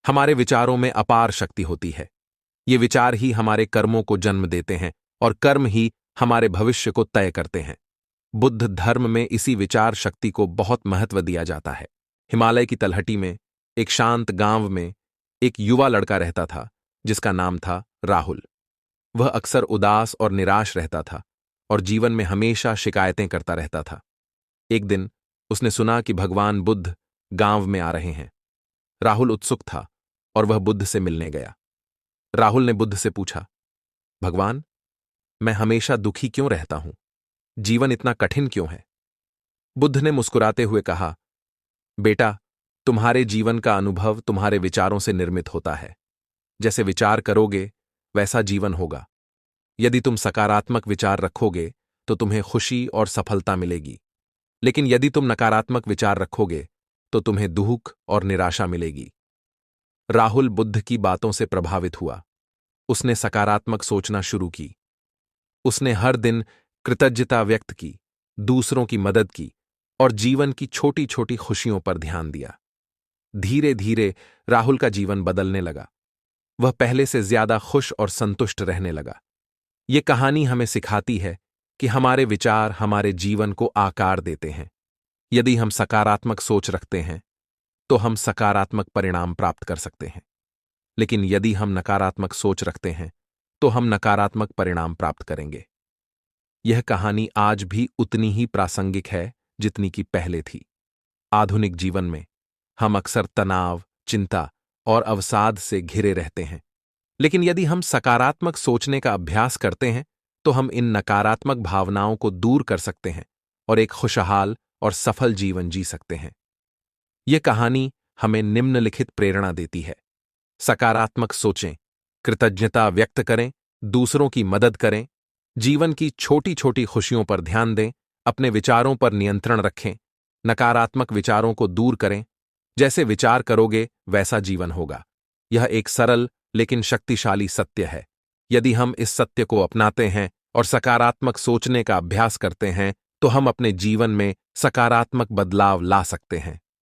हमारे विचारों में अपार शक्ति होती है। ये विचार ही हमारे कर्मों को जन्म देते हैं और कर्म ही हमारे भविष्य को तय करते हैं। बुद्ध धर्म में इसी विचार शक्ति को बहुत महत्व दिया जाता है। हिमालय की तलहटी में एक शांत गांव में एक युवा लड़का रहता था जिसका नाम था राहुल। वह अक्सर उदास और निराश रहता था और जीवन में हमेशा शिकायतें करता रहता था। एक दिन उसने सुना कि भगवान बुद्ध गांव में आ रहे हैं। राहुल उत्सुक था और वह बुद्ध से मिलने गया। राहुल ने बुद्ध से पूछा, भगवान, मैं हमेशा दुखी क्यों रहता हूं? जीवन इतना कठिन क्यों है? बुद्ध ने मुस्कुराते हुए कहा, बेटा, तुम्हारे जीवन का अनुभव तुम्हारे विचारों से निर्मित होता है। जैसे विचार करोगे वैसा जीवन होगा। यदि तुम सकारात्मक विचार रखोगे तो तुम्हें खुशी और सफलता मिलेगी, लेकिन यदि तुम नकारात्मक विचार रखोगे तो तुम्हें दुख और निराशा मिलेगी। राहुल बुद्ध की बातों से प्रभावित हुआ। उसने सकारात्मक सोचना शुरू की। उसने हर दिन कृतज्ञता व्यक्त की, दूसरों की मदद की और जीवन की छोटी छोटी खुशियों पर ध्यान दिया। धीरे धीरे राहुल का जीवन बदलने लगा। वह पहले से ज्यादा खुश और संतुष्ट रहने लगा। ये कहानी हमें सिखाती है कि हमारे विचार हमारे जीवन को आकार देते हैं। यदि हम सकारात्मक सोच रखते हैं तो हम सकारात्मक परिणाम प्राप्त कर सकते हैं, लेकिन यदि हम नकारात्मक सोच रखते हैं तो हम नकारात्मक परिणाम प्राप्त करेंगे। यह कहानी आज भी उतनी ही प्रासंगिक है जितनी कि पहले थी। आधुनिक जीवन में हम अक्सर तनाव, चिंता और अवसाद से घिरे रहते हैं, लेकिन यदि हम सकारात्मक सोचने का अभ्यास करते हैं तो हम इन नकारात्मक भावनाओं को दूर कर सकते हैं और एक खुशहाल और सफल जीवन जी सकते हैं। यह कहानी हमें निम्नलिखित प्रेरणा देती है। सकारात्मक सोचें, कृतज्ञता व्यक्त करें, दूसरों की मदद करें, जीवन की छोटी छोटी खुशियों पर ध्यान दें, अपने विचारों पर नियंत्रण रखें, नकारात्मक विचारों को दूर करें। जैसे विचार करोगे वैसा जीवन होगा। यह एक सरल लेकिन शक्तिशाली सत्य है। यदि हम इस सत्य को अपनाते हैं और सकारात्मक सोचने का अभ्यास करते हैं तो हम अपने जीवन में सकारात्मक बदलाव ला सकते हैं।